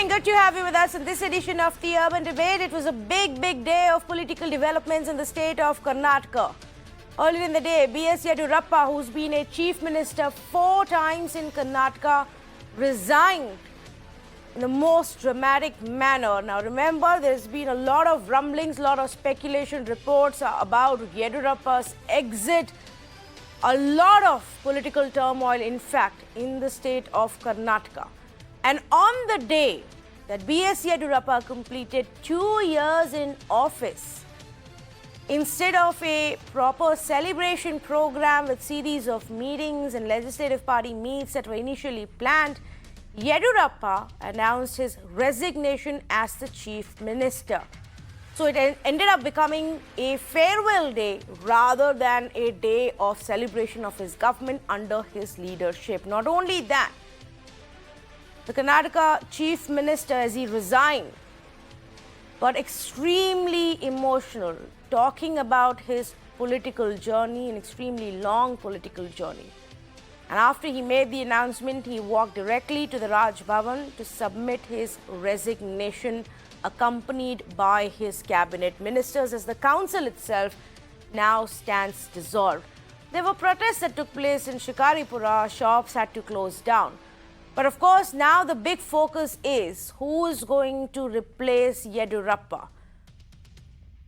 evening. Good to have you with us in this edition of the Urban Debate. It was a big day of political developments in the state of Karnataka. Earlier in the day, B.S. Yediyurappa, who's been a chief minister 4 times in Karnataka, resigned in the most dramatic manner. Now remember, there's been a lot of rumblings, a lot of speculation, reports about Yediyurappa's exit. A lot of political turmoil, in fact, in the state of Karnataka. And on the day that B.S. Yediyurappa completed 2 years in office, instead of a proper celebration program with series of meetings and legislative party meets that were initially planned, Yediyurappa announced his resignation as the chief minister. So it ended up becoming a farewell day rather than a day of celebration of his government under his leadership. Not only that, the Karnataka chief minister, as he resigned, got extremely emotional, talking about his political journey, an extremely long political journey. And after he made the announcement, he walked directly to the Raj Bhavan to submit his resignation, accompanied by his cabinet ministers, as the council itself now stands dissolved. There were protests that took place in Shikaripura. Shops had to close down. But of course, now the big focus is who is going to replace Yediyurappa.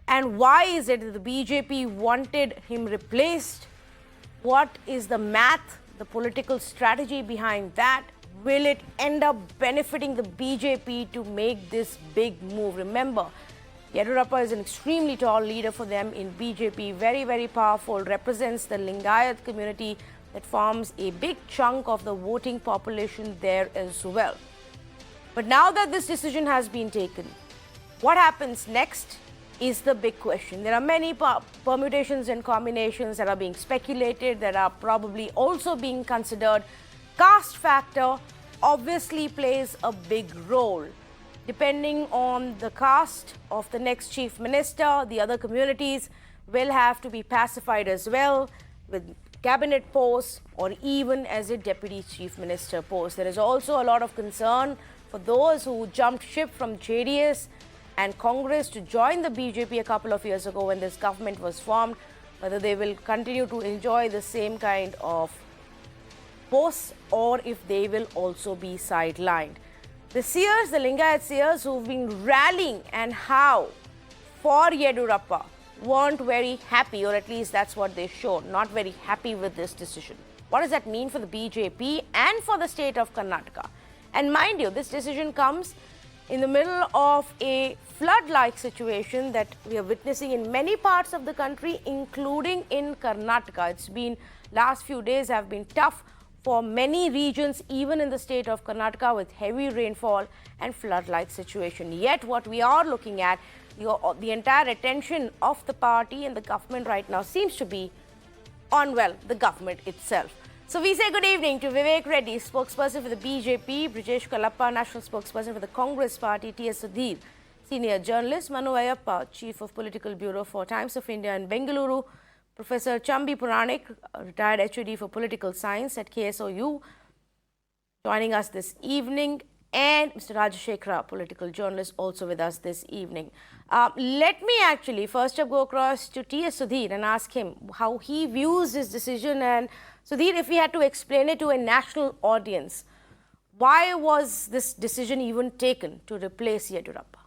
And why is it that the BJP wanted him replaced? What is the math, the political strategy behind that? Will it end up benefiting the BJP to make this big move? Remember, Yediyurappa is an extremely tall leader for them in BJP, very powerful, represents the Lingayat community that forms a big chunk of the voting population there as well. But now that this decision has been taken, what happens next is the big question. There are many permutations and combinations that are being speculated, that are probably also being considered. Caste factor obviously plays a big role. Depending on the caste of the next chief minister, the other communities will have to be pacified as well with cabinet posts or even as a deputy chief minister post. There is also a lot of concern for those who jumped ship from JDS and Congress to join the BJP a couple of years ago when this government was formed, whether they will continue to enjoy the same kind of posts or if they will also be sidelined. The seers, the Lingayat seers who've been rallying and how for Yediyurappa weren't very happy, or at least that's what they showed, not very happy with this decision. What does that mean for the BJP and for the state of Karnataka? And mind you, this decision comes in the middle of a flood-like situation that we are witnessing in many parts of the country, including in Karnataka. It's been, last few days have been tough for many regions, even in the state of Karnataka, with heavy rainfall and flood-like situation. Yet what we are looking at, the entire attention of the party and the government right now seems to be on, well, the government itself. So we say good evening to Vivek Reddy, spokesperson for the BJP, Brijesh Kalappa, national spokesperson for the Congress party, T.S. Sudhir, senior journalist, Manu Ayappa, chief of political bureau for Times of India in Bengaluru, Professor Chambi Puranik, retired HOD for political science at KSOU, joining us this evening, and Mr. Rajashekhara, political journalist, also with us this evening. Let me actually first up go across to T.S. Sudhir and ask him how he views this decision. And Sudhir, if we had to explain it to a national audience, why was this decision even taken to replace Yediyurappa?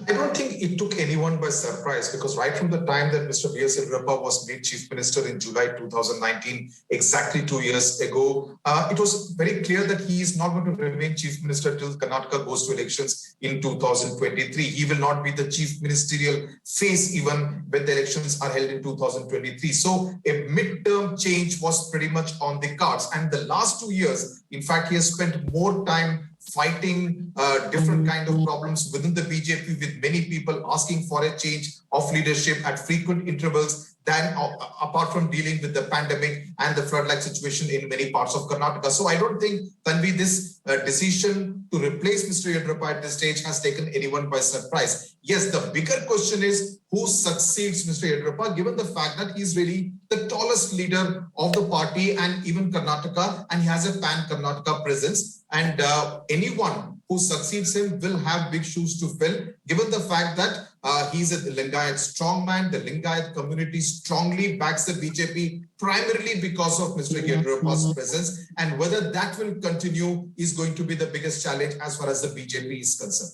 I don't think it took anyone by surprise, because right from the time that Mr. B.S. Yediyurappa was made Chief Minister in July 2019, exactly 2 years ago, it was very clear that he is not going to remain Chief Minister till Karnataka goes to elections in 2023. He will not be the Chief Ministerial face even when the elections are held in 2023. So a mid-term change was pretty much on the cards. And the last 2 years, in fact, he has spent more time fighting different kind of problems within the BJP, with many people asking for a change of leadership at frequent intervals than apart from dealing with the pandemic and the flood-like situation in many parts of Karnataka. So I don't think, Tanvi, this decision to replace Mr. Yediyurappa at this stage has taken anyone by surprise. Yes, the bigger question is who succeeds Mr. Yediyurappa, given the fact that he's really the tallest leader of the party and even Karnataka, and he has a pan-Karnataka presence. And anyone who succeeds him will have big shoes to fill, given the fact that he's a Lingayat strongman. The Lingayat community strongly backs the BJP, primarily because of Mr. Yediyurappa's presence. And whether that will continue is going to be the biggest challenge as far as the BJP is concerned.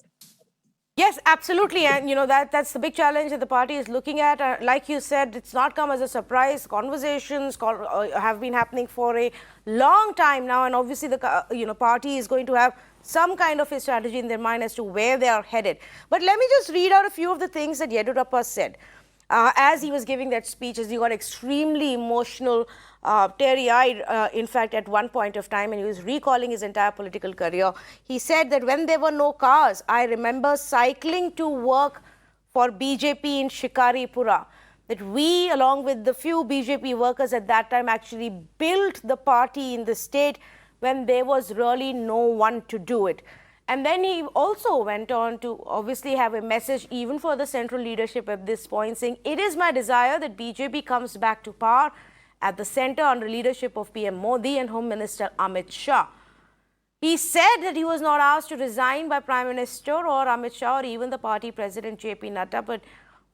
Yes, absolutely. And, that's the big challenge that the party is looking at. Like you said, it's not come as a surprise. Conversations have been happening for a long time now. And obviously, the party is going to have some kind of a strategy in their mind as to where they are headed. But let me just read out a few of the things that Yediyurappa said. As he was giving that speech, as he got extremely emotional, teary-eyed, in fact, at one point of time, and he was recalling his entire political career. He said that when there were no cars, I remember cycling to work for BJP in Shikaripura. That we, along with the few BJP workers at that time, actually built the party in the state when there was really no one to do it. And then he also went on to obviously have a message even for the central leadership at this point, saying, it is my desire that BJP comes back to power at the center under leadership of PM Modi and Home Minister Amit Shah. He said that he was not asked to resign by Prime Minister or Amit Shah or even the party president JP Nadda, but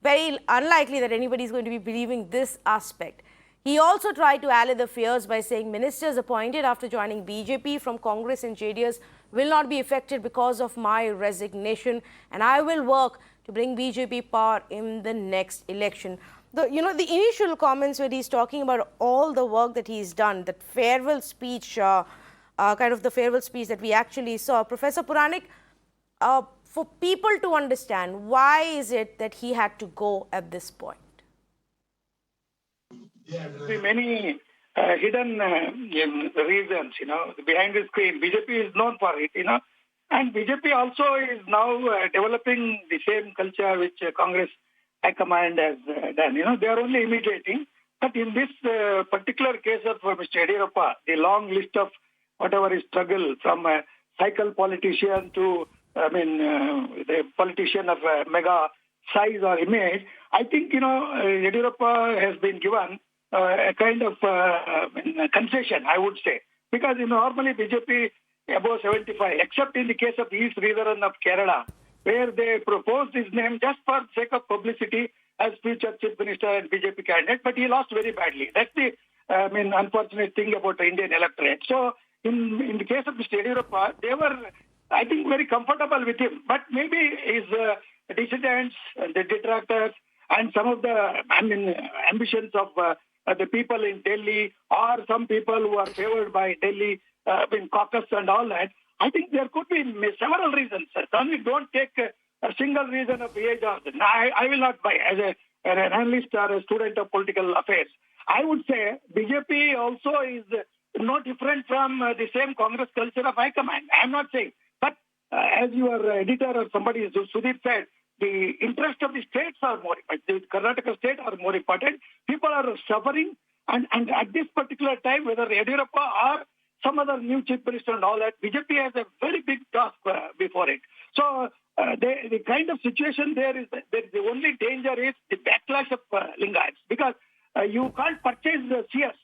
very unlikely that anybody is going to be believing this aspect. He also tried to allay the fears by saying ministers appointed after joining BJP from Congress and JDS will not be affected because of my resignation, and I will work to bring BJP power in the next election. The initial comments where he's talking about all the work that he's done, that farewell speech, kind of the farewell speech that we actually saw. Professor Puranik, for people to understand, why is it that he had to go at this point? There are many hidden reasons, behind the screen. BJP is known for it, and BJP also is now developing the same culture which Congress High Command has done. They are only imitating. But in this particular case of Mr. Yediyurappa, the long list of whatever his struggle from a cycle politician to, the politician of mega size or image, I think, Yediyurappa has been given a kind of concession, I would say. Because, normally BJP above 75, except in the case of E. Sridharan of Kerala, where they proposed his name just for the sake of publicity as future chief minister and BJP candidate, but he lost very badly. That's the unfortunate thing about the Indian electorate. So in the case of Mr. Yediyurappa, they were, I think, very comfortable with him. But maybe his dissidents, the detractors, and some of the ambitions of the people in Delhi, or some people who are favored by Delhi, caucus and all that, I think there could be several reasons. Certainly don't take a single reason of age or I will not buy as an analyst or a student of political affairs. I would say BJP also is no different from the same Congress culture of high command. I'm not saying. But as your editor or somebody, Sudhir, said, the interest of the states are more important. The Karnataka state are more important. People are suffering. And at this particular time, whether Yediyurappa or some other new chief minister and all that, BJP has a very big task before it. So the kind of situation there is that the only danger is the backlash of Lingayats, because you can't purchase the seers.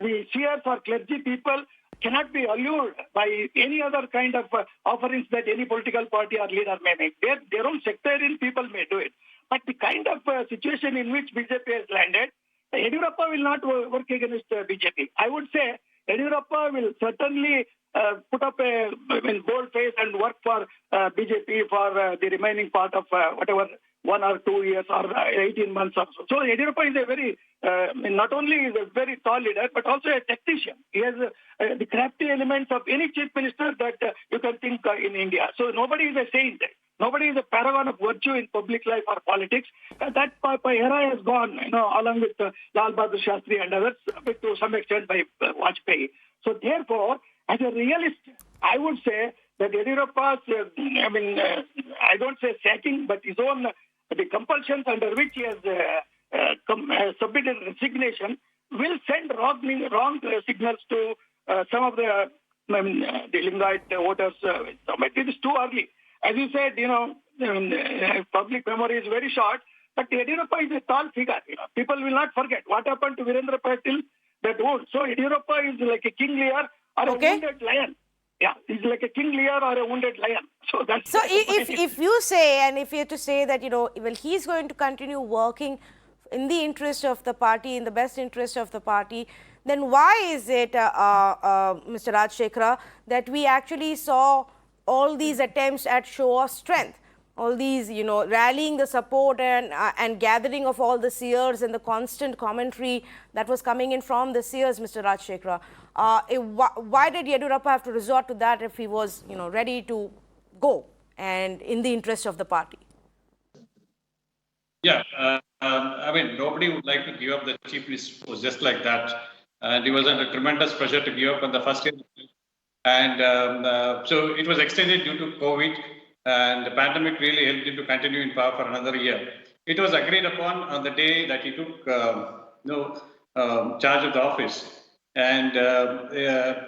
The seers or clergy people cannot be allured by any other kind of offerings that any political party or leader may make. Their own sectarian people may do it. But the kind of situation in which BJP has landed, Yediyurappa will not work against BJP. I would say Yediyurappa will certainly put up a bold face and work for BJP for the remaining part of whatever 1 or 2 years or 18 months or so. So Yediyurappa is a very, not only is a very tall leader, but also a tactician. He has the crafty elements of any chief minister that you can think in India. So nobody is a saint. Nobody is a paragon of virtue in public life or politics. That era has gone, along with Lal Bahadur Shastri and others, to some extent by Vajpayee. So therefore, as a realist, I would say that Yediyurappa's, I don't say sacking, but his own, the compulsions under which he has submitted resignation will send wrong signals to some of the Lingayat voters. But it is too early. As you said, public memory is very short, but Yediyurappa is a tall figure. People will not forget what happened to Virendra Patil, that wound. So Yediyurappa is like a king Lear or a wounded lion. Yeah, he's like a king Lear or a wounded lion. So that's So if you say, and if you have to say that, well, he's going to continue working in the interest of the party, in the best interest of the party, then why is it, Mr. Rajshekhara, that we actually saw all these attempts at show of strength? All these, rallying the support and gathering of all the seers and the constant commentary that was coming in from the seers, Mr. Rajshekhara. Why did Yediyurappa have to resort to that if he was, ready to go and in the interest of the party? Yeah, I mean, nobody would like to give up the chief minister post just like that. And he was under tremendous pressure to give up on the first year. And so it was extended due to COVID, and the pandemic really helped him to continue in power for another year. It was agreed upon on the day that he took charge of the office. And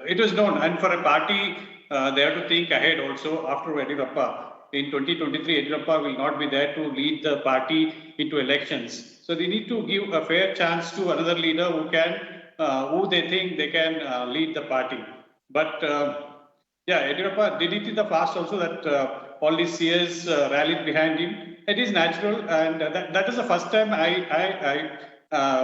it was known, and for a party, they have to think ahead also after Yediyurappa. In 2023, Yediyurappa will not be there to lead the party into elections. So they need to give a fair chance to another leader who they think they can lead the party. But yeah, Yediyurappa did it in the past also that all these seers rallied behind him. It is natural, and that is the first time I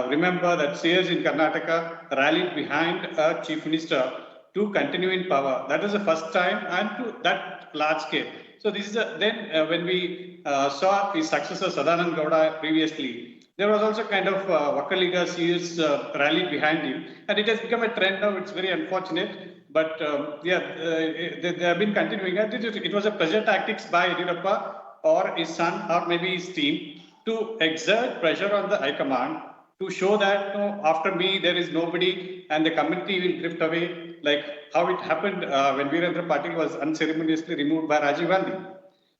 remember that seers in Karnataka rallied behind a chief minister to continue in power. That is the first time, and to that large scale. So this is then when we saw his successor Sadanand Gowda previously, there was also kind of Vakaliga seers rallied behind him, and it has become a trend now. It's very unfortunate. But they have been continuing. It was a pressure tactics by Yediyurappa or his son or maybe his team to exert pressure on the high command to show that after me there is nobody and the community will drift away, like how it happened when Virendra Patil was unceremoniously removed by Rajiv Gandhi.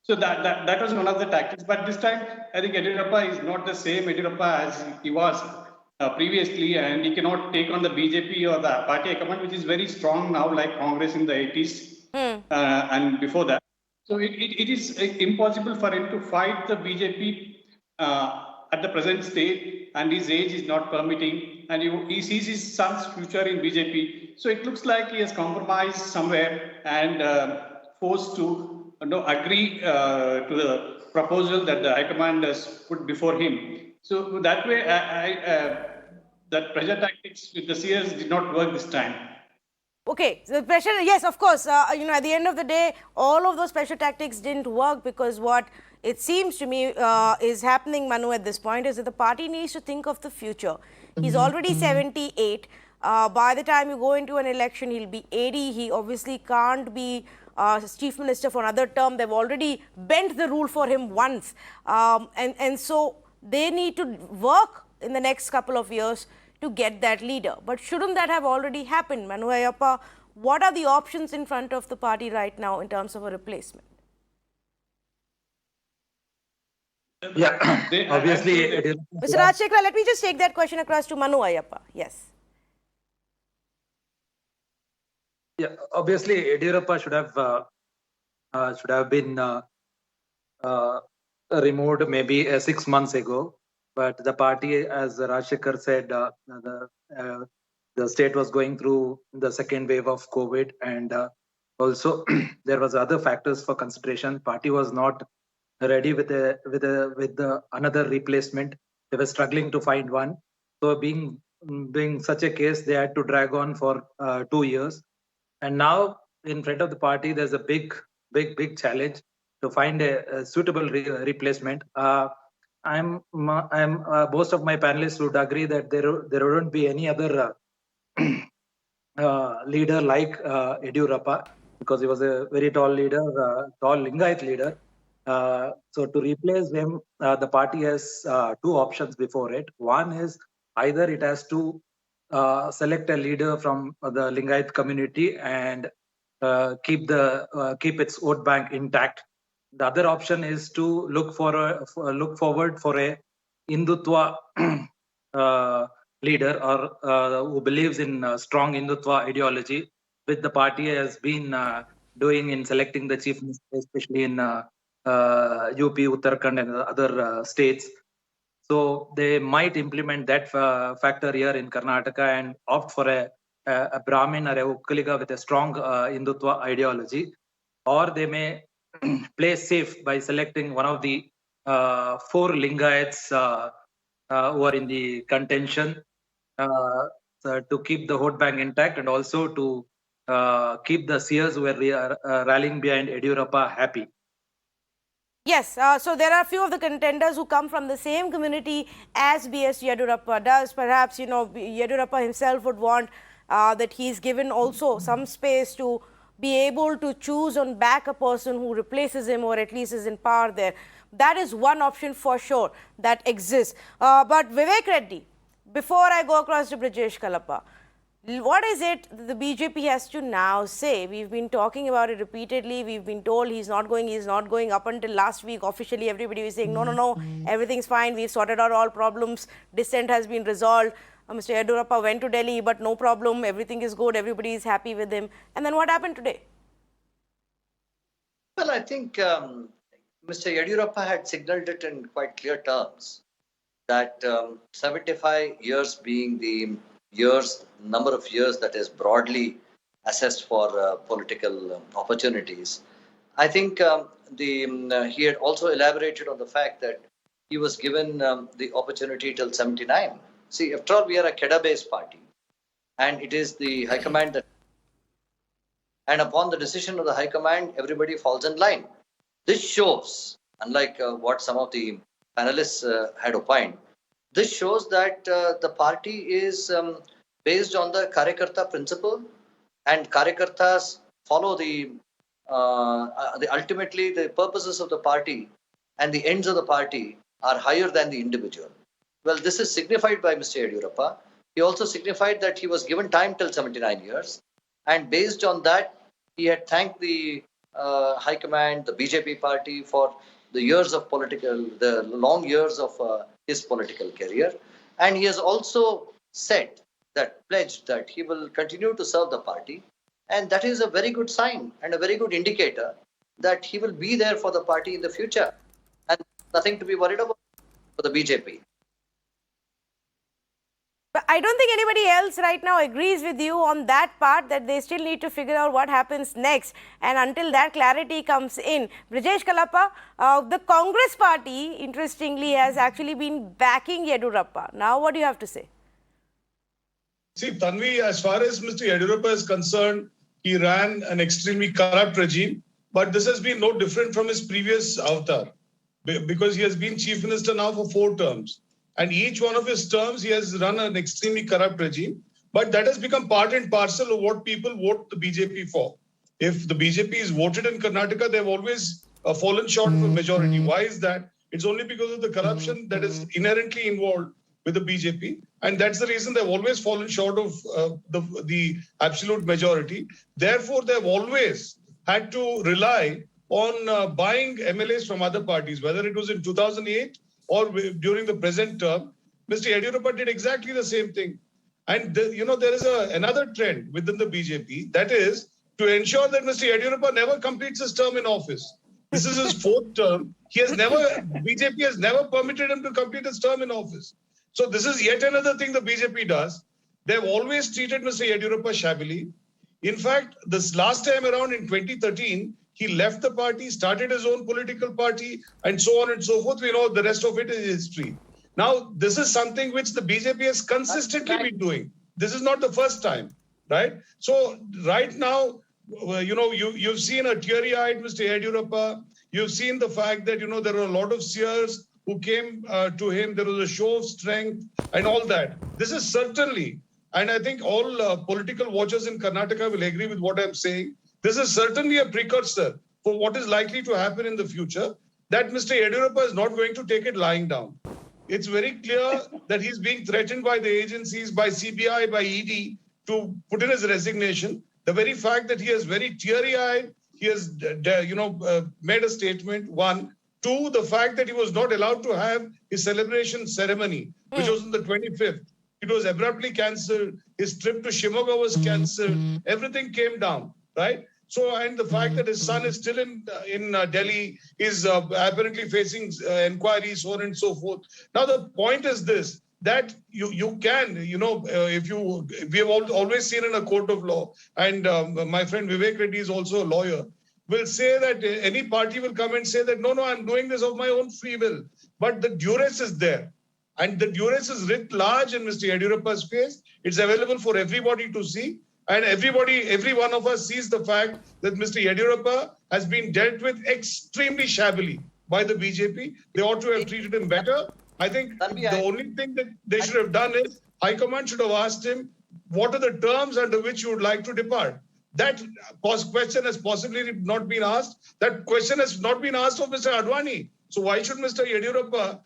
So that was one of the tactics. But this time, I think Yediyurappa is not the same Yediyurappa as he was previously, and he cannot take on the BJP or the party command, which is very strong now, like Congress in the 80s and before that. So it is impossible for him to fight the BJP at the present state, and his age is not permitting, and he sees his son's future in BJP. So it looks like he has compromised somewhere and forced to agree to the proposal that the High Command has put before him. So that way, that pressure tactics with the seers did not work this time. Okay, so the pressure, yes, of course, at the end of the day, all of those pressure tactics didn't work, because what it seems to me is happening, Manu, at this point is that the party needs to think of the future. He's already 78. By the time you go into an election, he'll be 80. He obviously can't be chief minister for another term. They've already bent the rule for him once. And so they need to work in the next couple of years to get that leader. But shouldn't that have already happened? Manu Ayyappa, what are the options in front of the party right now in terms of a replacement? Yeah, obviously. Mr. Rajshekhara, let me just take that question across to Manu Ayyappa. Yes. Yeah, obviously, Yediyurappa should have been removed maybe 6 months ago. But the party, as Rajshekhar said, the state was going through the second wave of COVID, and also there was other factors for consideration. Party was not ready with another replacement. They were struggling to find one. So being such a case, they had to drag on for 2 years. And now in front of the party, there's a big challenge to find a suitable replacement. Most of my panelists would agree that there wouldn't be any other leader like Yediyurappa, because he was a very tall leader, tall Lingayat leader. So to replace him, the party has two options before it. One is either it has to select a leader from the Lingayat community and keep its vote bank intact. The other option is to look forward for a Hindutva leader or who believes in strong Hindutva ideology, which the party has been doing in selecting the chief minister, especially in UP, Uttarakhand, and other states. So they might implement that factor here in Karnataka and opt for a a Brahmin or a Ukkaliga with a strong Hindutva ideology, or they may play safe by selecting one of the 4 Lingayats who are in the contention to keep the vote bank intact, and also to keep the seers who are rallying behind Yediyurappa happy. Yes, so there are a few of the contenders who come from the same community as B.S. Yediyurappa does. Perhaps, Yediyurappa himself would want that he's given also some space to be able to choose and back a person who replaces him, or at least is in power there. That is one option for sure that exists. But Vivek Reddy, before I go across to Brijesh Kalappa, what is it that the BJP has to now say? We've been talking about it repeatedly. We've been told he's not going. Up until last week, officially everybody was saying, no, everything's fine. We've sorted out all problems. Dissent has been resolved. Mr. Yediyurappa went to Delhi, but no problem. Everything is good. Everybody is happy with him. And then what happened today? Well, I think Mr. Yediyurappa had signaled it in quite clear terms that 75 years being the number of years that is broadly assessed for political opportunities. I think he had also elaborated on the fact that he was given the opportunity till 79. See, after all, we are a Keda-based party, and it is the High Command that, and upon the decision of the High Command, everybody falls in line. This shows, unlike what some of the panelists had opined, this shows that the party is based on the Karyakarta principle, and Karyakartas follow the ultimately the purposes of the party and the ends of the party are higher than the individual. Well, this is signified by Mr. Yediyurappa. He also signified that he was given time till 79 years. And based on that, he had thanked the High Command, the BJP party for the long years of his political career. And he has also pledged that he will continue to serve the party. And that is a very good sign and a very good indicator that he will be there for the party in the future. And nothing to be worried about for the BJP. But I don't think anybody else right now agrees with you on that part, that they still need to figure out what happens next. And until that clarity comes in, Brijesh Kalappa, the Congress party, interestingly, has actually been backing Yediyurappa. Now, what do you have to say? See, Tanvi, as far as Mr. Yediyurappa is concerned, he ran an extremely corrupt regime, but this has been no different from his previous avatar, because he has been chief minister now for 4 terms. And each one of his terms, he has run an extremely corrupt regime. But that has become part and parcel of what people vote the BJP for. If the BJP is voted in Karnataka, they've always fallen short of a majority. Why is that? It's only because of the corruption that is inherently involved with the BJP. And that's the reason they've always fallen short of the absolute majority. Therefore, they've always had to rely on buying MLAs from other parties, whether it was in 2008 or during the present term. Mr. Yediyurappa did exactly the same thing. And there is another trend within the BJP, that is to ensure that Mr. Yediyurappa never completes his term in office. This is his 4th term. BJP has never permitted him to complete his term in office. So this is yet another thing the BJP does. They've always treated Mr. Yediyurappa shabbily. In fact, this last time around in 2013, he left the party, started his own political party, and so on and so forth. We know the rest of it is history. Now, this is something which the BJP has consistently been doing. This is not the first time, right? So right now, you've seen a teary-eyed Mr. Yediyurappa. You've seen the fact that, there are a lot of seers who came to him. There was a show of strength and all that. This is certainly, and I think all political watchers in Karnataka will agree with what I'm saying, this is certainly a precursor for what is likely to happen in the future, that Mr. Yediyurappa is not going to take it lying down. It's very clear that he's being threatened by the agencies, by CBI, by ED, to put in his resignation. The very fact that he is very teary-eyed, he has, made a statement, 1. 2, the fact that he was not allowed to have his celebration ceremony, which was on the 25th. It was abruptly cancelled. His trip to Shimoga was cancelled. Everything came down, right? So, and the fact that his son is still in Delhi, is apparently facing inquiries, so on and so forth. Now, the point is this. that you can, we have always seen in a court of law, and my friend Vivek Reddy is also a lawyer, will say that any party will come and say that, no, I'm doing this of my own free will. But the duress is there. And the duress is writ large in Mr. Yediyurappa's face. It's available for everybody to see. And every one of us sees the fact that Mr. Yediyurappa has been dealt with extremely shabbily by the BJP. They ought to have treated him better. I think the only thing that they should have done is High Command should have asked him, what are the terms under which you would like to depart? That question has possibly not been asked. That question has not been asked of Mr. Advani. So why should Mr. Yediyurappa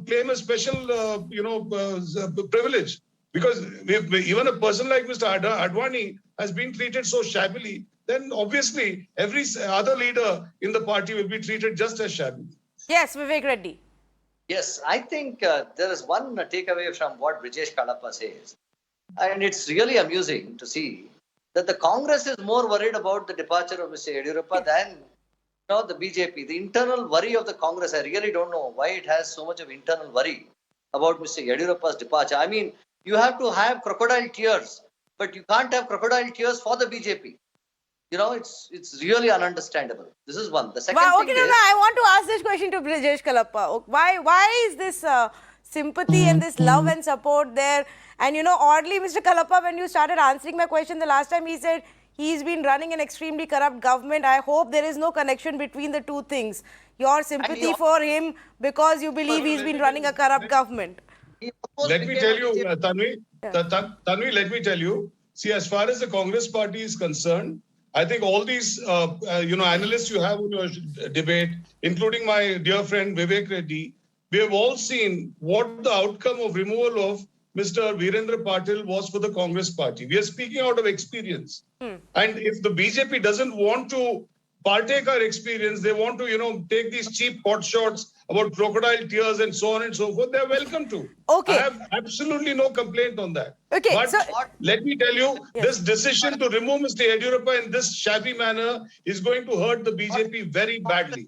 claim a special, privilege? Because even a person like Mr. Advani has been treated so shabbily, then obviously every other leader in the party will be treated just as shabbily. Yes, Vivek Reddy. Yes, I think there is one takeaway from what Brijesh Kadapa says. And it's really amusing to see that the Congress is more worried about the departure of Mr. Yediyurappa than the BJP. The internal worry of the Congress, I really don't know why it has so much of internal worry about Mr. Yediyurappa's departure. I mean, you have to have crocodile tears, but you can't have crocodile tears for the BJP. It's really ununderstandable. This is one. The second thing is, I want to ask this question to Brijesh Kalappa. Why is this sympathy and this love and support there? And oddly, Mr. Kalappa, when you started answering my question the last time, he said he's been running an extremely corrupt government. I hope there is no connection between the two things. Your sympathy for him because you believe he's been running a corrupt government. Let me tell you, Tanvi, let me tell you, see, as far as the Congress party is concerned, I think all these, analysts you have in your debate, including my dear friend Vivek Reddy, we have all seen what the outcome of removal of Mr. Virendra Patil was for the Congress party. We are speaking out of experience. And if the BJP doesn't want to partake our experience, they want to, take these cheap pot shots about crocodile tears and so on and so forth, they're welcome to. Okay. I have absolutely no complaint on that. Okay. But let me tell you, this decision to remove Mr. Yediyurappa in this shabby manner is going to hurt the BJP very badly.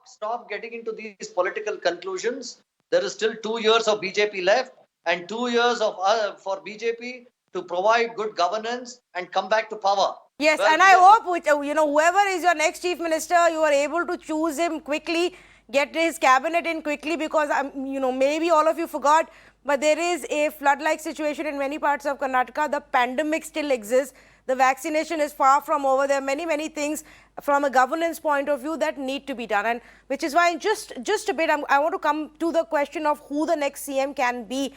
Stop getting into these political conclusions. There is still 2 years of BJP left and 2 years for BJP to provide good governance and come back to power. Yes, and I hope, whoever is your next chief minister, you are able to choose him quickly, get his cabinet in quickly, because, maybe all of you forgot, but there is a flood-like situation in many parts of Karnataka. The pandemic still exists. The vaccination is far from over. There are many, many things from a governance point of view that need to be done. And which is why just a bit, I want to come to the question of who the next CM can be,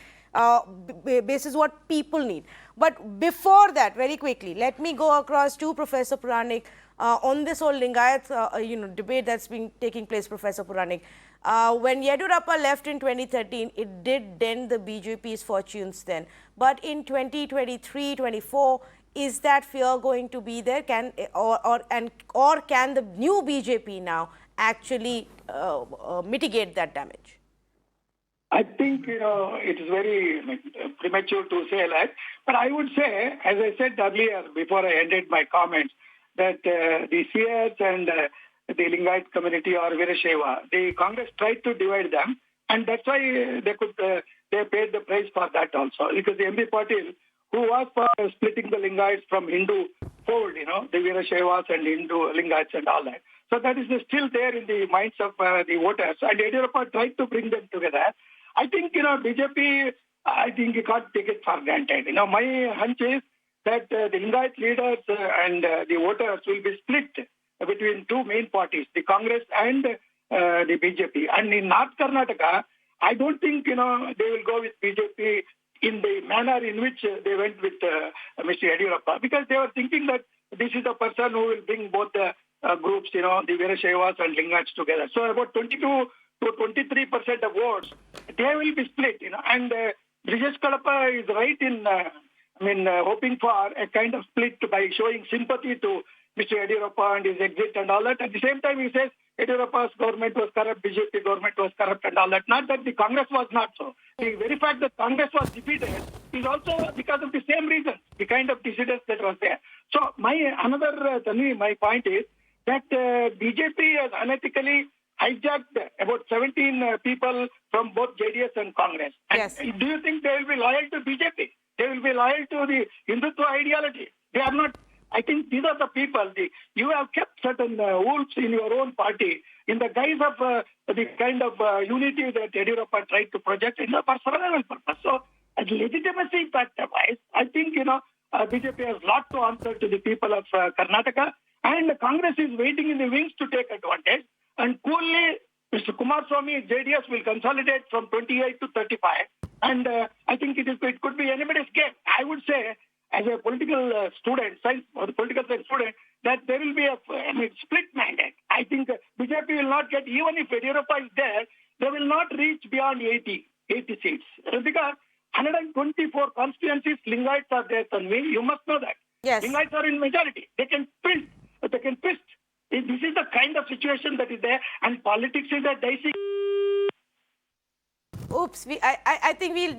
basis what people need. But before that, very quickly, let me go across to Professor Puranik on this whole Lingayat, debate that's been taking place, Professor Puranik. When Yediyurappa left in 2013, it did dent the BJP's fortunes then. But in 2023-24, is that fear going to be there? Or can the new BJP now actually mitigate that damage? I think, it is very premature to say that. But I would say, as I said earlier, before I ended my comments, that the CS and the Lingayat community or Veerashaiva, the Congress tried to divide them. And that's why they paid the price for that also. Because the MP Patil, who was for splitting the Lingayats from Hindu fold, the Veerashaivas and Hindu Lingayats and all that. So that is still there in the minds of the voters. And Yediyurappa tried to bring them together. I think, BJP, I think you can't take it for granted. My hunch is that the Lingayat leaders and the voters will be split between two main parties, the Congress and the BJP. And in North Karnataka, I don't think, they will go with BJP in the manner in which they went with Mr. Yediyurappa, because they were thinking that this is the person who will bring both the groups, the Veerashaivas and Lingayats together. So about 22 to 23% of votes, they will be split, and Brijesh Kalappa is right in, hoping for a kind of split by showing sympathy to Mr. Yediyurappa and his exit and all that. At the same time, he says Yediyurappa's government was corrupt, BJP government was corrupt and all that. Not that the Congress was not so. The very fact that Congress was defeated is also because of the same reasons, the kind of dissidence that was there. So my point is that BJP has unethically hijacked about 17 people from both JDS and Congress. And Yes. do you think they will be loyal to BJP? They will be loyal to the Hindutva ideology? They are not. I think these are the people. You have kept certain wolves in your own party in the guise of the kind of unity that Yediyurappa tried to project in the survival purpose. So, as legitimacy factor-wise, I think, BJP has a lot to answer to the people of Karnataka, and Congress is waiting in the wings to take advantage. And coolly, Mr. Kumaraswamy, JDS will consolidate from 28 to 35. And I think it could be anybody's game. I would say, as a political student, political science student, that there will be a split mandate. I think BJP will not get, even if Yediyurappa is there, they will not reach beyond 80 seats. Because 124 constituencies, Lingayats are there, Tanvi. You must know that. Yes. Lingayats are in majority. They can twist. This is the kind of situation that is there, and politics is a dicey. Oops, I think we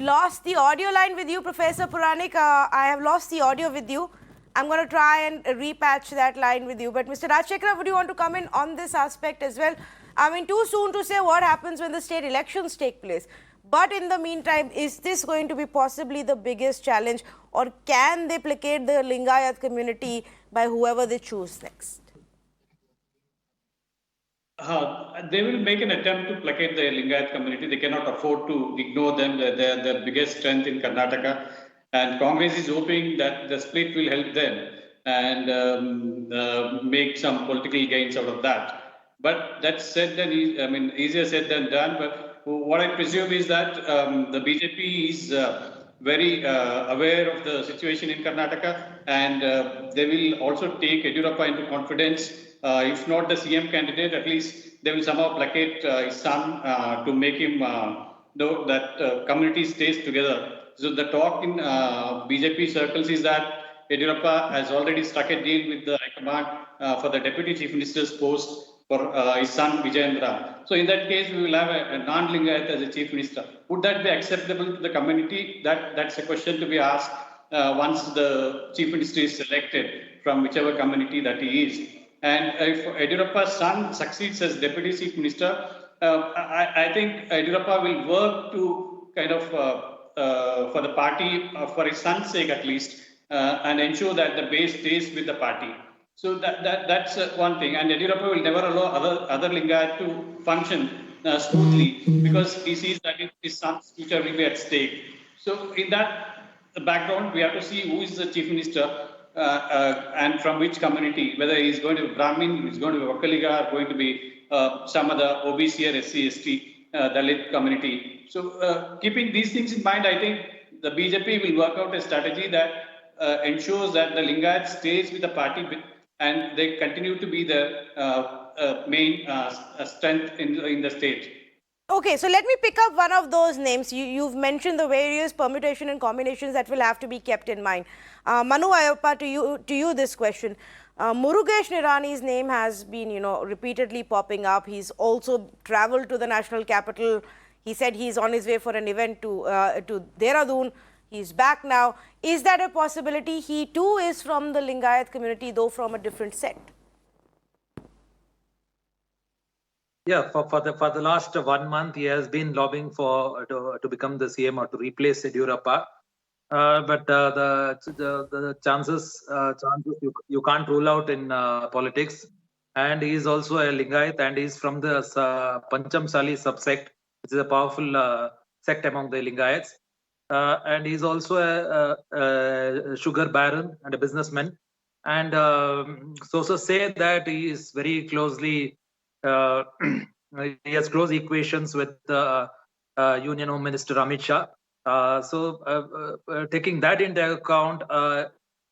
lost the audio line with you, Professor Puranik. I have lost the audio with you. I'm going to try and repatch that line with you. But Mr. Rajshekara, would you want to comment on this aspect as well? I mean, too soon to say what happens when the state elections take place. But in the meantime, is this going to be possibly the biggest challenge, or can they placate the Lingayat community by whoever they choose next? They will make an attempt to placate the Lingayat community. They cannot afford to ignore them. They're the biggest strength in Karnataka. And Congress is hoping that the split will help them and make some political gains out of that. But that's said than easier said than done. But what I presume is that the BJP is very aware of the situation in Karnataka, and they will also take Yediyurappa into confidence. If not the CM candidate, at least they will somehow placate his son to make him know that community stays together. So the talk in BJP circles is that Yediyurappa has already struck a deal with the High Command for the Deputy Chief Minister's post for his son Vijayendra. So in that case, we will have a non-Lingayat as a Chief Minister. Would that be acceptable to the community? That's a question to be asked once the Chief Minister is selected from whichever community that he is. And if Yediyurappa's son succeeds as Deputy Chief Minister, I think Yediyurappa will work to kind of, for the party, for his son's sake at least, and ensure that the base stays with the party. So that's one thing. And Yediyurappa will never allow other Lingayat to function smoothly, because he sees that his son's future will be at stake. So in that background, we have to see who is the Chief Minister. And from which community, whether he's going to be Brahmin, he's going to be Vakaliga, or going to be some other OBC or SC, ST, Dalit community. So keeping these things in mind, I think the BJP will work out a strategy that ensures that the Lingayat stays with the party and they continue to be the main strength in the state. Okay, so let me pick up one of those names. You've mentioned the various permutation and combinations that will have to be kept in mind. Manu Ayappa, to you this question. Murugesh Nirani's name has been, repeatedly popping up. He's also traveled to the national capital. He said he's on his way for an event to Dehradun. He's back now. Is that a possibility? He too is from the Lingayat community, though from a different sect. Yeah, for the last 1 month, he has been lobbying to become the CM or to replace Yediyurappa. But the chances you can't rule out in politics. And he is also a Lingayat, and he is from the Panchamsali subsect, which is a powerful sect among the Lingayats. And he is also a sugar baron and a businessman. And sources say that he is very closely. He has close equations with Union Home Minister Amit Shah. So taking that into account,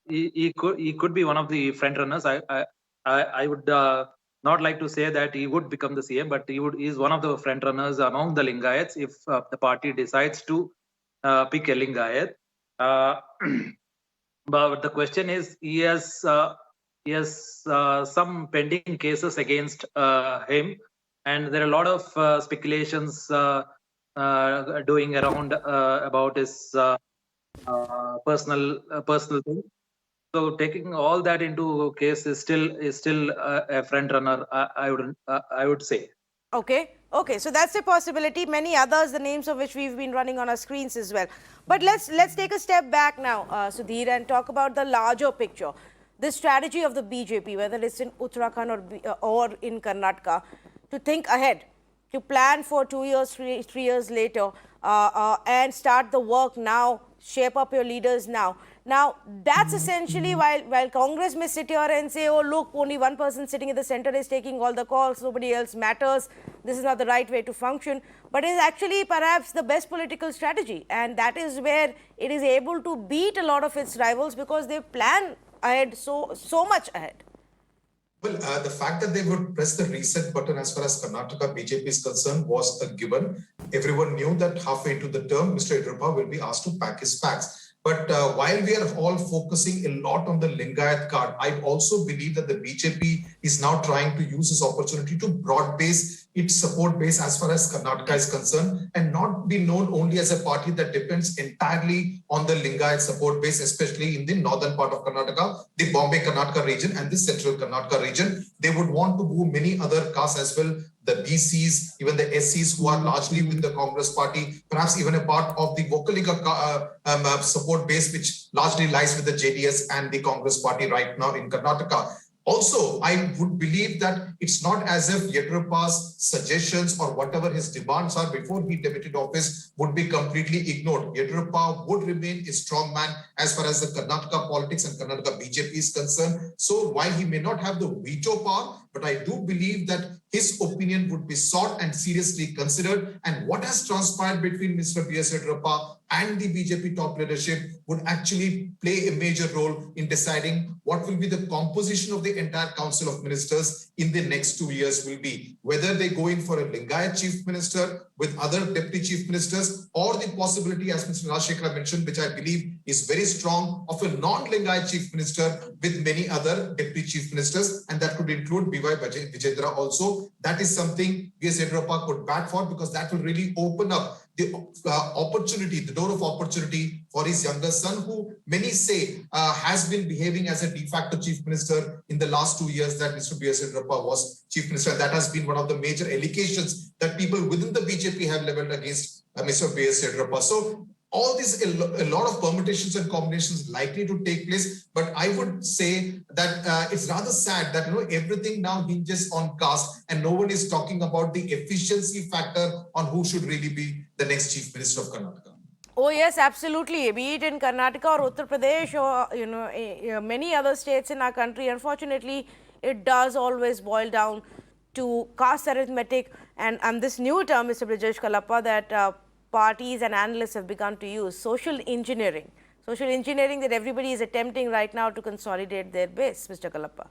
he could be one of the front runners. I would not like to say that he would become the CM, but he is one of the front runners among the Lingayats if the party decides to pick a Lingayat. But the question is, he has some pending cases against him, and there are a lot of speculations doing around about his personal thing. So taking all that into case is still a front runner. I would say. Okay, okay, so that's a possibility. Many others, the names of which we've been running on our screens as well. But let's take a step back now, Sudhir, and talk about the larger picture. The strategy of the BJP, whether it's in Uttarakhand or in Karnataka, to think ahead, to plan for 2 years, 3 years later, and start the work now, shape up your leaders now. Now, that's essentially while Congress may sit here and say, oh, look, only one person sitting in the center is taking all the calls, nobody else matters, this is not the right way to function, but is actually perhaps the best political strategy. And that is where it is able to beat a lot of its rivals because they plan ahead so much ahead. Well, the fact that they would press the reset button as far as Karnataka BJP is concerned was a given. Everyone knew that halfway into the term, Mr. Yediyurappa will be asked to pack his bags. But while we are all focusing a lot on the Lingayat card, I also believe that the BJP is now trying to use this opportunity to broad base its support base as far as Karnataka is concerned and not be known only as a party that depends entirely on the Lingayat support base, especially in the northern part of Karnataka, the Bombay Karnataka region and the central Karnataka region. They would want to do many other castes as well, the BCs, even the SCs who are largely with the Congress party, perhaps even a part of the Vokalika support base, which largely lies with the JDS and the Congress party right now in Karnataka. Also, I would believe that it's not as if Yediyurappa's suggestions or whatever his demands are before he debuted office would be completely ignored. Yediyurappa would remain a strong man as far as the Karnataka politics and Karnataka BJP is concerned. So while he may not have the veto power, but I do believe that his opinion would be sought and seriously considered. And what has transpired between Mr. B.S. Yediyurappa and the BJP top leadership would actually play a major role in deciding what will be the composition of the entire Council of Ministers in the next 2 years will be. Whether they go in for a Lingayat chief minister with other deputy chief ministers, or the possibility, as Mr. Rajshekhar mentioned, which I believe is very strong, of a non-Lingayat chief minister with many other deputy chief ministers, and that could include B.Y. Vijayendra also. That is something B.S. Yediyurappa could bat for, because that will really open up the opportunity, the door of opportunity for his younger son, who many say has been behaving as a de facto chief minister in the last 2 years that Mr. B.S. Yediyurappa was chief minister. That has been one of the major allegations that people within the BJP have leveled against Mr. B.S. Yediyurappa. So all these, a lot of permutations and combinations likely to take place, but I would say that it's rather sad that everything now hinges on caste and no one is talking about the efficiency factor on who should really be the next chief minister of Karnataka. Oh yes, absolutely. Be it in Karnataka or Uttar Pradesh or many other states in our country, unfortunately, it does always boil down to caste arithmetic and this new term, Mr. Brijesh Kalappa, that parties and analysts have begun to use, social engineering. Social engineering that everybody is attempting right now to consolidate their base, Mr. Kalappa.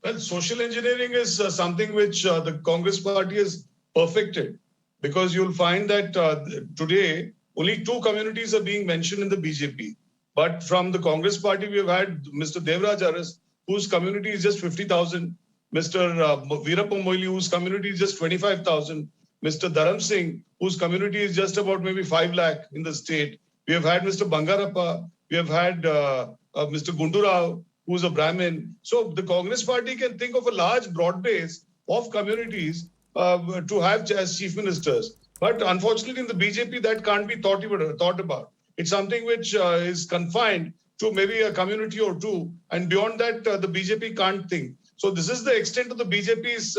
Well, social engineering is something which the Congress party has perfected, because you'll find that today only 2 communities are being mentioned in the BJP. But from the Congress party, we have had Mr. Devraj Aras, whose community is just 50,000, Mr. Veerappa Moily, whose community is just 25,000, Mr. Dharam Singh, whose community is just about maybe 5 lakh in the state. We have had Mr. Bangarappa, we have had Mr. Gundurao, who's a Brahmin. So the Congress party can think of a large broad base of communities to have as chief ministers. But unfortunately in the BJP that can't be thought about. It's something which is confined to maybe a community or 2, and beyond that the BJP can't think. So this is the extent of the BJP's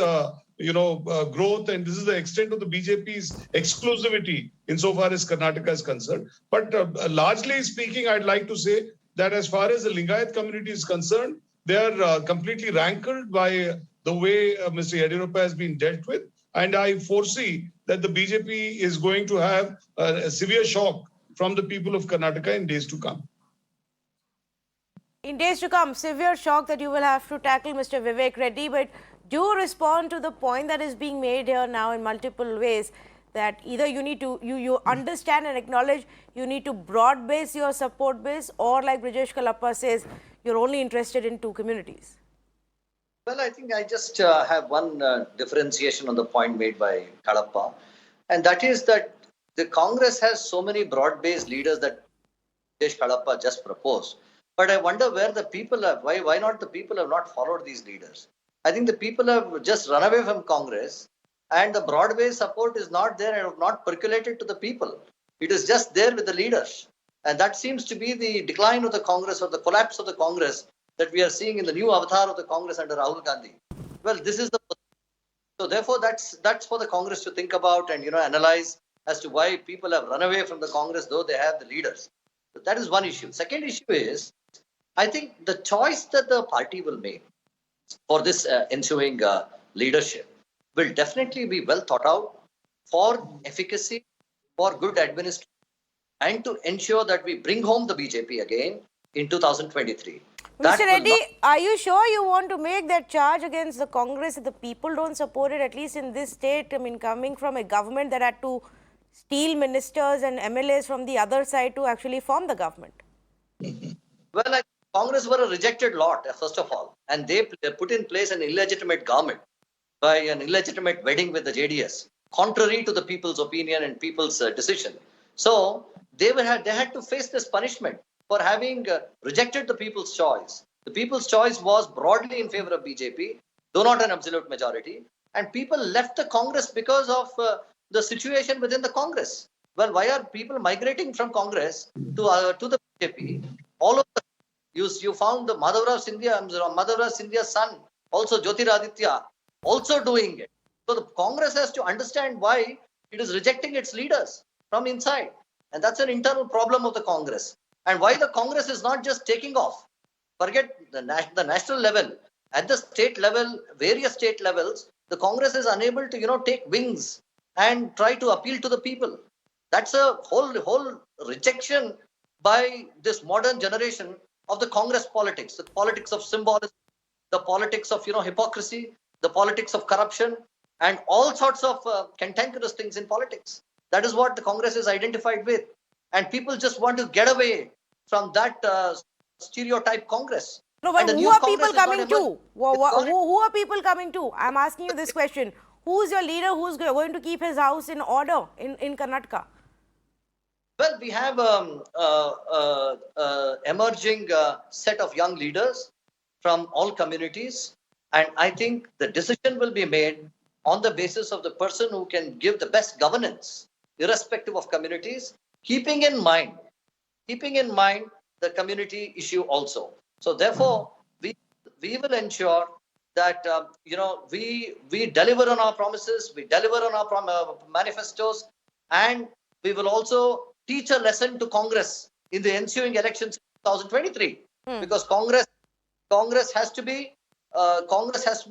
growth, and this is the extent of the BJP's exclusivity insofar as Karnataka is concerned. But largely speaking, I'd like to say that as far as the Lingayat community is concerned, they are completely rankled by the way Mr. Yediyurappa has been dealt with. And I foresee that the BJP is going to have a severe shock from the people of Karnataka in days to come. In days to come, severe shock that you will have to tackle, Mr. Vivek Reddy. But do respond to the point that is being made here now in multiple ways, that either you need to, you understand and acknowledge you need to broad base your support base, or like Brijesh Kalappa says, you're only interested in 2 communities. Well, I think I just have one differentiation on the point made by Kalappa, and that is that the Congress has so many broad-based leaders that Brijesh Kalappa just proposed. But I wonder where the people have, why not the people have not followed these leaders? I think the people have just run away from Congress, and the broad-based support is not there and have not percolated to the people. It is just there with the leaders. And that seems to be the decline of the Congress or the collapse of the Congress that we are seeing in the new avatar of the Congress under Rahul Gandhi. Well, this is the, so therefore that's for the Congress to think about and, analyze as to why people have run away from the Congress, though they have the leaders. So that is one issue. Second issue is, I think the choice that the party will make for this ensuing leadership will definitely be well thought out for efficacy, for good administration, and to ensure that we bring home the BJP again in 2023. Mr. Reddy, are you sure you want to make that charge against the Congress if the people don't support it, at least in this state? I mean, coming from a government that had to steal ministers and MLAs from the other side to actually form the government. Well, Congress were a rejected lot, first of all, and they put in place an illegitimate government by an illegitimate wedding with the JDS, contrary to the people's opinion and people's decision. So they had to face this punishment for having rejected the people's choice. The people's choice was broadly in favor of BJP, though not an absolute majority, and people left the Congress because of the situation within the Congress. Well, why are people migrating from Congress to the BJP? All of the, you found the Madhavrao Scindia's son, also Jyotiraditya, also doing it. So the Congress has to understand why it is rejecting its leaders from inside. And that's an internal problem of the Congress. And why the Congress is not just taking off. Forget the national level. At the state level, various state levels, the Congress is unable to, take wings and try to appeal to the people. That's a whole rejection by this modern generation of the Congress politics, the politics of symbolism, the politics of, hypocrisy, the politics of corruption, and all sorts of cantankerous things in politics. That is what the Congress is identified with. And people just want to get away from that stereotype Congress. No, but who are people coming to? Who are people coming to? I'm asking you this question. Who's your leader who's going to keep his house in order in Karnataka? Well, we have emerging set of young leaders from all communities. And I think the decision will be made on the basis of the person who can give the best governance, irrespective of communities, keeping in mind the community issue also. So therefore, we will ensure that, we deliver on our promises, we deliver on our manifestos, and we will also teach a lesson to Congress in the ensuing elections in 2023. Because Congress has to be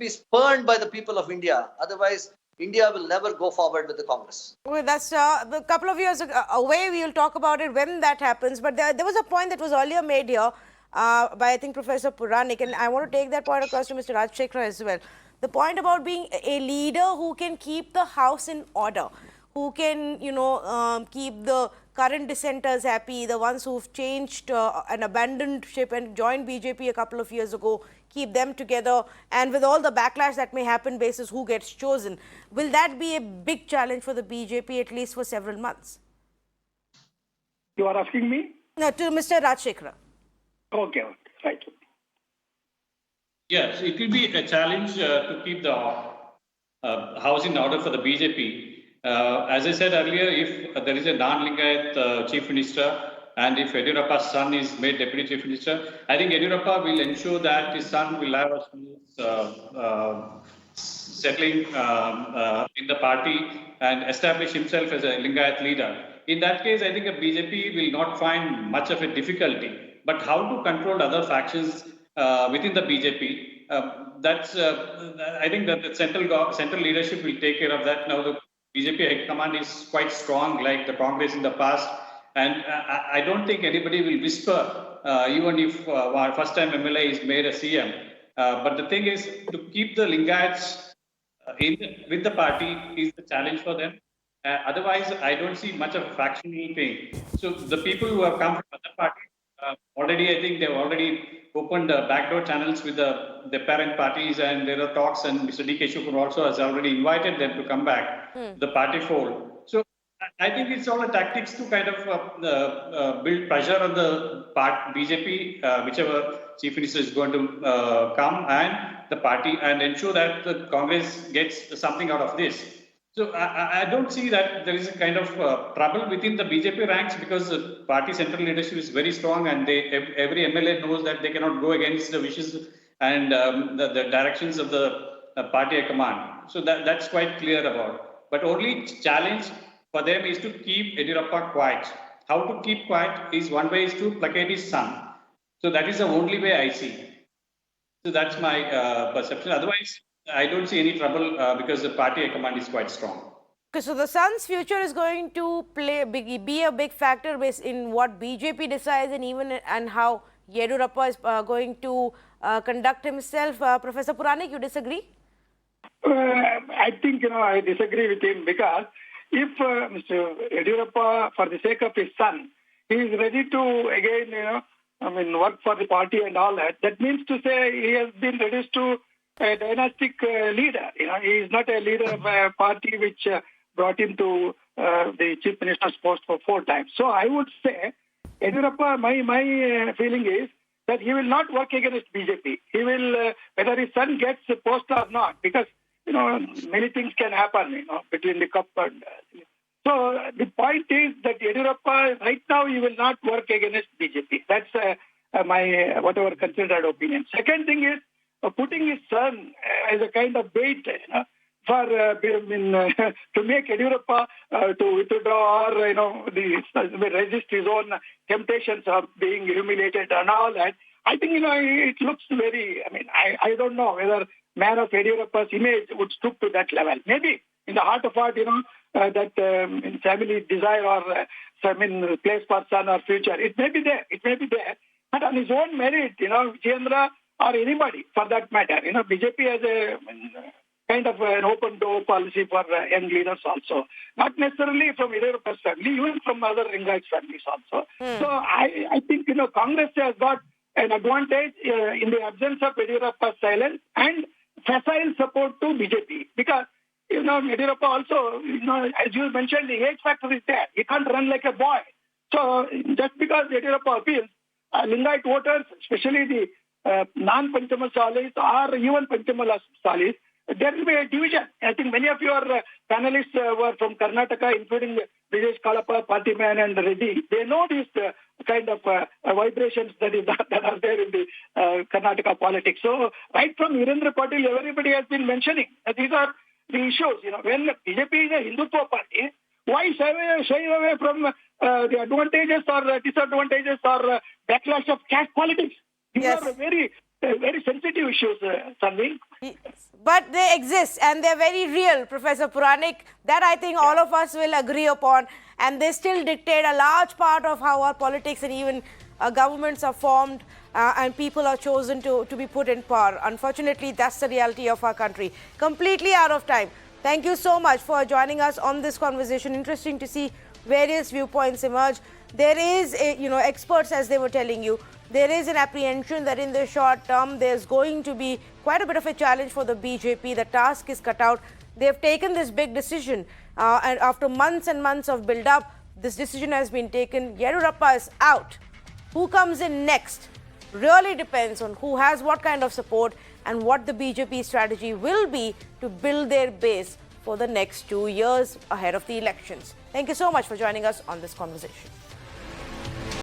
spurned by the people of India. Otherwise, India will never go forward with the Congress. Well, that's a couple of years away. We will talk about it when that happens. But there was a point that was earlier made here by, I think, Professor Puranik, and I want to take that point across to Mr. Rajshekhar as well. The point about being a leader who can keep the house in order, who can, keep the current dissenters happy, the ones who've changed and abandoned ship and joined BJP a couple of years ago, keep them together, and with all the backlash that may happen basis who gets chosen. Will that be a big challenge for the BJP, at least for several months? You are asking me? No, to Mr. Rajshekhar. Okay, right. Yes, it will be a challenge to keep the house in order for the BJP. As I said earlier, if there is a non-Lingayat chief minister, and if Yediyurappa's son is made deputy chief minister, I think Yediyurappa will ensure that his son will have a smooth settling in the party and establish himself as a Lingayat leader. In that case, I think a BJP will not find much of a difficulty. But how to control other factions within the BJP, I think that the central leadership will take care of that. Now the BJP High Command is quite strong, like the Congress in the past. And I don't think anybody will whisper, even if our first-time MLA is made a CM. But the thing is, to keep the Lingayats with the party is the challenge for them. Otherwise, I don't see much of a factional thing. So the people who have come from other parties, already, I think they've already opened backdoor channels with the parent parties, and there are talks, and Mr. D.K. Shukar also has already invited them to come back to the party fold. So I think it's all a tactics to kind of build pressure on the BJP, whichever chief minister is going to come, and the party, and ensure that the Congress gets something out of this. So I don't see that there is a kind of trouble within the BJP ranks, because the party central leadership is very strong, and every MLA knows that they cannot go against the wishes and the directions of the party command. So that's quite clear about. But only challenge for them is to keep Yediyurappa quiet. How to keep quiet is one way is to placate his son. So that is the only way I see. So that's my perception. Otherwise, I don't see any trouble because the party command is quite strong. Okay, so the son's future is going to be a big factor in what BJP decides, and how Yediyurappa is going to conduct himself. Professor Puranik, you disagree? I think, I disagree with him, because if Mr. Yediyurappa, for the sake of his son, he is ready to again, work for the party and all that, that means to say he has been reduced to a dynastic leader. He is not a leader of a party which brought him to the chief minister's post for 4 times. So I would say, Yediyurappa, my feeling is that he will not work against BJP. He will, whether his son gets the post or not, because many things can happen, between the cup and. So the point is that Yediyurappa, right now, he will not work against BJP. That's my whatever considered opinion. Second thing is putting his son as a kind of bait, for to make Yediyurappa to withdraw or resist his own temptations of being humiliated and all that. I think it looks very. I don't know whether man of Yediyurappa's image would stoop to that level. Maybe in the heart of heart, that in family desire or place for son or future, it may be there. It may be there, but on his own merit, Vijayendra or anybody for that matter, BJP has a kind of an open door policy for young leaders also, not necessarily from Yediyurappa's family, even from other Lingayat families also. So I think Congress has got an advantage in the absence of Yediyurappa's silence and facile support to BJP, because Yediyurappa also, as you mentioned, the age factor is there. He can't run like a boy. So just because Yediyurappa appeals, Lingayat voters, especially the non-Panchamasalis or even Panchamasalis, there will be a division. I think many of your panelists were from Karnataka, including Vijesh Kalapa, Patiman and Reddy. They know these kind of vibrations that are there in the Karnataka politics. So right from Virendra Patil, everybody has been mentioning that these are the issues. When BJP is a Hindutva party, why shy away from the advantages or disadvantages or backlash of caste politics? These are very sensitive issues, Tanvi. But they exist and they're very real, Professor Puranik. That I think all of us will agree upon. And they still dictate a large part of how our politics and even governments are formed and people are chosen to be put in power. Unfortunately, that's the reality of our country. Completely out of time. Thank you so much for joining us on this conversation. Interesting to see various viewpoints emerge. There is, experts, as they were telling you, there is an apprehension that in the short term, there's going to be quite a bit of a challenge for the BJP. The task is cut out. They've taken this big decision. And after months and months of build-up, this decision has been taken. Yediyurappa is out. Who comes in next really depends on who has what kind of support and what the BJP strategy will be to build their base for the next 2 years ahead of the elections. Thank you so much for joining us on this conversation.